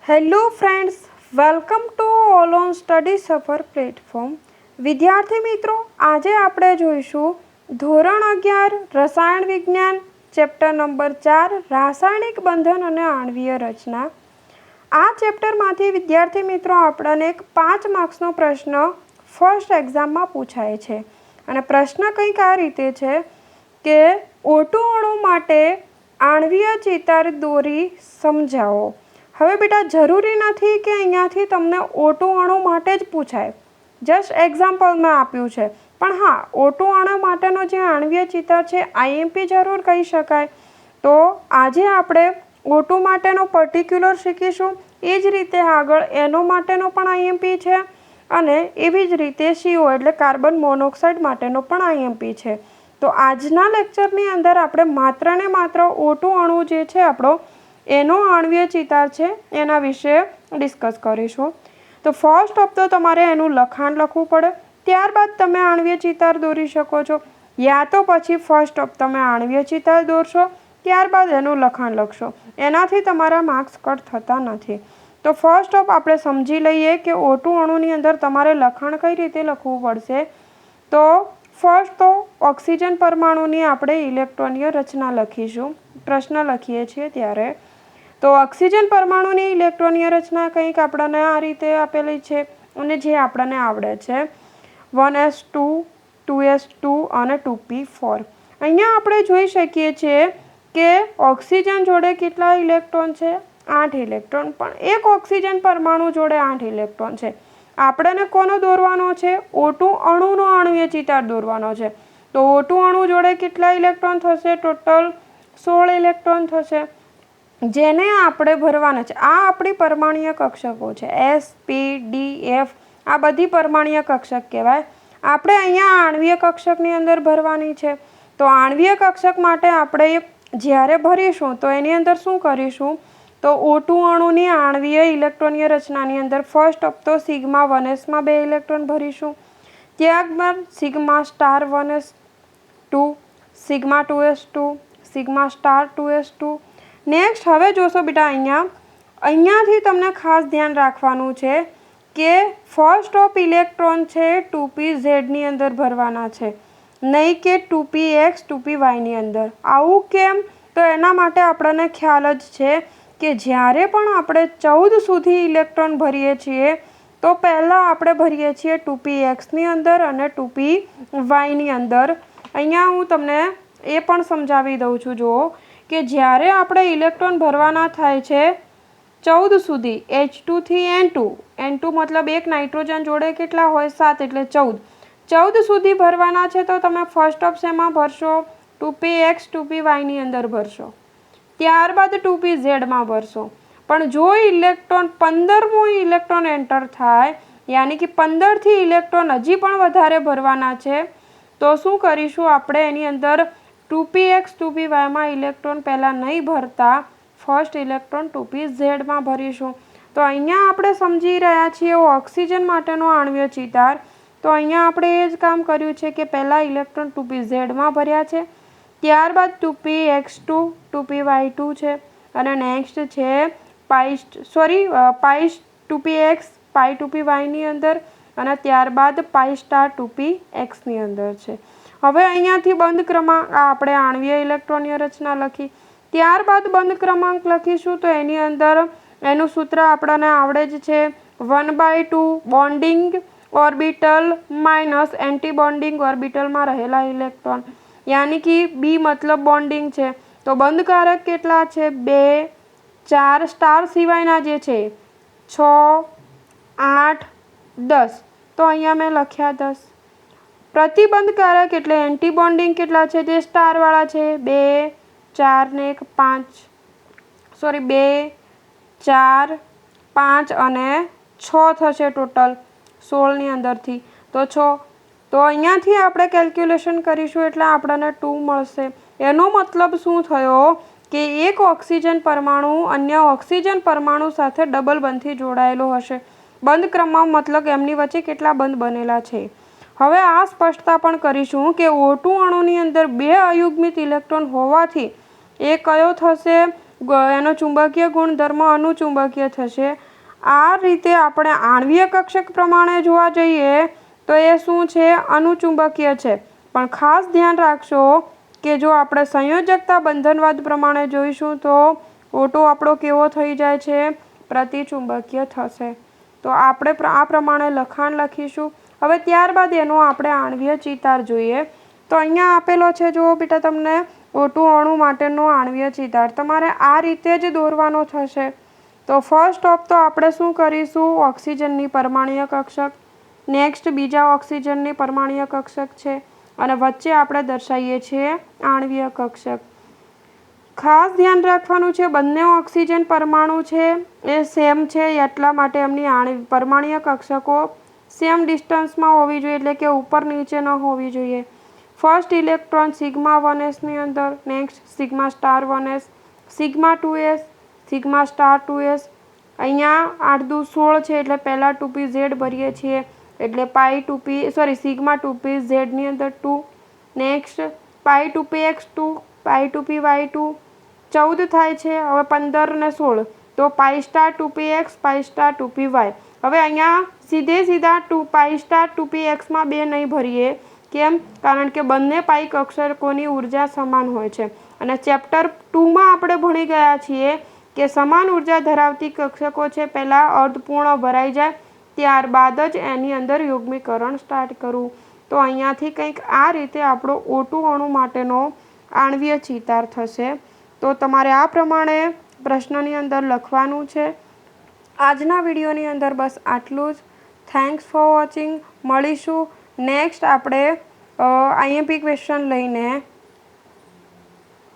Hello friends, welcome to all on study સફર platform. વિદ્યાર્થી મિત્રો, આજે આપણે જોઈશું ધોરણ 11 રસાયણ વિજ્ઞાન ચેપ્ટર નંબર 4 રાસાયણિક બંધન અને આણ્વીય રચના. આ ચેપ્ટરમાંથી વિદ્યાર્થી મિત્રો આપણને એક 5 માર્ક્સનો પ્રશ્ન ફર્સ્ટ એક્ઝામમાં પૂછાય છે. અને પ્રશ્ન કંઈક આ રીતે છે કે O2 અણુ માટે આણ્વીય ચિતાર દોરી સમજાવો. હવે બેટા, જરૂરી નથી કે અહીંયાથી તમને O2 અણુ માટે જ પૂછાય, જસ્ટ એક્ઝામ્પલ મેં આપ્યું છે. પણ હા, O2 અણુ માટેનો જે આણ્વીય ચિતાર છે IMP જરૂર કહી શકાય. તો આજે આપણે O2 માટેનો પર્ટિક્યુલર શીખીશું. એ જ રીતે આગળ NO માટેનો પણ IMP છે અને એવી જ રીતે CO એટલે કાર્બન મોનોક્સાઇડ માટેનો પણ IMP છે. તો આજના લેક્ચરની અંદર આપણે માત્ર ને માત્ર O2 અણુ જે છે આપણો એનો આણ્વીય ચિતાર છે એના વિશે ડિસ્કસ કરીશું. તો ફર્સ્ટ ઓફ તો તમારે એનું લખાણ લખવું પડે, ત્યારબાદ તમે આણ્વીય ચિતાર દોરી શકો છો. યા તો પછી ફર્સ્ટ ઓફ તમે આણ્વીય ચિતાર દોરશો, ત્યારબાદ એનું લખાણ લખશો. એનાથી તમારા માર્ક્સ કટ થતા નથી. તો ફર્સ્ટ ઓફ આપણે સમજી લઈએ કે O2 અણુની અંદર તમારે લખાણ કઈ રીતે લખવું પડશે. તો ફર્સ્ટ તો ઓક્સિજન પરમાણુની આપણે ઇલેક્ટ્રોનીય રચના લખીશું. પ્રશ્ન લખીએ છીએ ત્યારે તો ઓક્સિજન પરમાણુની ઇલેક્ટ્રોનીય રચના કંઈક આપણને આ રીતે આપેલી છે અને જે આપણને આવડે છે 1s2 2s2 અને 2p4. અહીંયા આપણે જોઈ શકીએ છીએ કે ઓક્સિજન જોડે કેટલા ઇલેક્ટ્રોન છે? 8 ઇલેક્ટ્રોન. પણ એક ઓક્સિજન પરમાણુ જોડે 8 ઇલેક્ટ્રોન છે. આપણને કોનો દોરવાનો છે? O2 અણુનો આણ્વીય ચિતાર દોરવાનો છે. તો O2 અણુ જોડે કેટલા ઇલેક્ટ્રોન થશે? ટોટલ 16 ઇલેક્ટ્રોન થશે, જેને આપણે ભરવાના છે. આ આપણી પરમાણ્વીય કક્ષકો છે. S, P, D, F આ બધી પરમાણ્વીય કક્ષક કહેવાય. આપણે અહીંયા આણ્વીય કક્ષકની અંદર ભરવાની છે. તો આણ્વીય કક્ષક માટે આપણે જ્યારે ભરીશું તો એની અંદર શું કરીશું? તો O2 અણુની આણ્વીય ઇલેક્ટ્રોનીય રચનાની અંદર ફર્સ્ટ ઓફ તો સિગ્મા 1s માં 2 ઇલેક્ટ્રોન ભરીશું. ત્યારબાદ sigma star 1s2, sigma 2s2, sigma star 2s2. Next હવે જોશો બેટા, અહીંયાથી તમને ખાસ ધ્યાન રાખવાનું છે કે ફર્સ્ટ ઓફ ઇલેક્ટ્રોન છે 2pzની અંદર ભરવાના છે, નહીં કે 2px 2pyની અંદર. આવું કેમ? તો એના માટે આપણને ખ્યાલ જ છે કે જ્યારે પણ આપણે 14 સુધી ઇલેક્ટ્રોન ભરીએ છીએ તો પહેલાં આપણે ભરીએ છીએ 2pxની અંદર અને 2pyની અંદર. અહીંયા હું તમને એ પણ સમજાવી દઉં છું. જુઓ કે જ્યારે આપણે ઇલેક્ટ્રોન ભરવાના થાય છે 14 સુધી, H2 થી N2 મતલબ એક નાઇટ્રોજન જોડે કેટલા હોય? 7 એટલે 14 સુધી ભરવાના છે. તો તમે ફર્સ્ટ ઓફ શેમાં ભરશો? 2px 2pyની અંદર ભરશો, ત્યારબાદ 2pzમાં ભરશો. પણ જો ઇલેક્ટ્રોન 15મો ઇલેક્ટ્રોન એન્ટર થાય, યાની કે 15થી ઇલેક્ટ્રોન હજી પણ વધારે ભરવાના છે, તો શું કરીશું આપણે? એની અંદર 2px 2pyમાં ઇલેક્ટ્રોન પહેલાં નહીં ભરતા, ફર્સ્ટ ઇલેક્ટ્રોન 2pzમાં ભરીશું. તો અહીંયા આપણે સમજી રહ્યા છીએ ઓક્સિજન માટેનો આણ્વીય ચિતાર. તો અહીંયા આપણે એ જ કામ કર્યું છે કે પહેલાં ઇલેક્ટ્રોન 2pzમાં ભર્યા છે, ત્યારબાદ 2px2 2py2 છે અને નેક્સ્ટ છે પાઈ 2px પાઈ 2pyની અંદર અને ત્યારબાદ પાઈ સ્ટાર 2pxની અંદર છે. હવે અહીંયાથી બંધ ક્રમાંક આપણે આણ્વીય ઇલેક્ટ્રોનીય રચના લખી, ત્યારબાદ બંધ ક્રમાંક લખીશું. તો એની અંદર એનું સૂત્ર આપણને આવડે જ છે 1/2 bonding orbital minus anti bonding ઓર્બિટલમાં રહેલા ઇલેક્ટ્રોન, યાની કે B મતલબ બોન્ડિંગ છે. તો બંધકારક કેટલા છે? 2, 4 સ્ટાર સિવાયના જે છે 6, 8, 10. તો અહીંયા મેં લખ્યા 10. પ્રતિબંધકારક એટલે એન્ટી બોન્ડિંગ કેટલા છે? જે સ્ટારવાળા છે 2, 4 ને 1 5, 2, 4, 5 અને 6 થશે ટોટલ 16ની અંદરથી. તો 6. તો અહીંયાથી આપણે કેલ્ક્યુલેશન કરીશું એટલે આપણને 2 મળશે. એનો મતલબ શું થયો કે એક ઓક્સિજન પરમાણુ અન્ય ઓક્સિજન પરમાણુ સાથે ડબલ બંધથી જોડાયેલો હશે. બંધ ક્રમમાં મતલબ એમની વચ્ચે કેટલા બંધ બનેલા છે. હવે આ સ્પષ્ટતા પણ કરીશું કે O2 અણુની અંદર 2 અયુગ્મિત ઇલેક્ટ્રોન હોવાથી એ કયો થશે? એનો ચુંબકીય ગુણધર્મ અનુચુંબકીય થશે. આ રીતે આપણે આણ્વીય કક્ષક પ્રમાણે જોવા જઈએ તો એ શું છે? અનુચુંબકીય છે. પણ ખાસ ધ્યાન રાખશો કે જો આપણે સંયોજકતા બંધનવાદ પ્રમાણે જોઈશું તો O2 આપણો કેવો થઈ જાય છે? પ્રતિચુંબકીય થશે. તો આપણે આ પ્રમાણે લખાણ લખીશું. હવે ત્યારબાદ એનો આપણે આણ્વીય ચિતાર જોઈએ. તો અહીંયા આપેલો છે જુઓ બેટા તમને O2 અણુ માટેનો આણ્વીય ચિતાર. તમારે આ રીતે જ દોરવાનો થશે. તો ફર્સ્ટ ઓફ તો આપણે શું કરીશું? ઓક્સિજનની પરમાણ્વીય કક્ષક. નેક્સ્ટ બીજા ઓક્સિજનની પરમાણ્વીય કક્ષક છે અને વચ્ચે આપણે દર્શાવીએ છીએ આણ્વીય કક્ષક. ખાસ ધ્યાન રાખવાનું છે બંને ઓક્સિજન પરમાણુ છે એ સેમ છે એટલા માટે એમની પરમાણ્વીય કક્ષકો સેમ ડિસ્ટન્સમાં હોવી જોઈએ, એટલે કે ઉપર નીચે ન હોવી જોઈએ. ફર્સ્ટ ઇલેક્ટ્રોન સિગ્મા 1s અંદર, next sigma star 1s, sigma 2s, sigma star 2s. અહીંયા 8 દુ 16 છે એટલે પહેલાં 2pz ભરીએ છીએ એટલે સિગ્મા 2p ઝેડની અંદર 2. નેક્સ્ટ પાઈ 2px2, પાઈ 2py2 14 થાય છે. હવે 15 ને 16 તો પાઈ સ્ટાર 2px, પાઈ સ્ટાર 2py. હવે અહીંયા સીધા પાઈ સ્ટાર 2pxમાં 2 નહીં ભરીએ. કેમ? કારણ કે બંને પાઈ કક્ષકોની ઉર્જા સમાન હોય છે અને ચેપ્ટર 2માં આપણે ભણી ગયા છીએ કે સમાન ઉર્જા ધરાવતી કક્ષકો છે પહેલાં અર્ધપૂર્ણ ભરાઈ જાય ત્યારબાદ જ એની અંદર યુગ્મીકરણ સ્ટાર્ટ કરવું. તો અહીંયાથી કંઈક આ રીતે આપણો O2 અણુ માટેનો આણ્વીય ચિતાર થશે. તો તમારે આ પ્રમાણે પ્રશ્નની અંદર લખવાનું છે. આજના વિડીયોની અંદર બસ આટલું જ. Thanks for watching. મળીશું નેક્સ્ટ આપણે IMP ક્વેશ્ચન લઈને.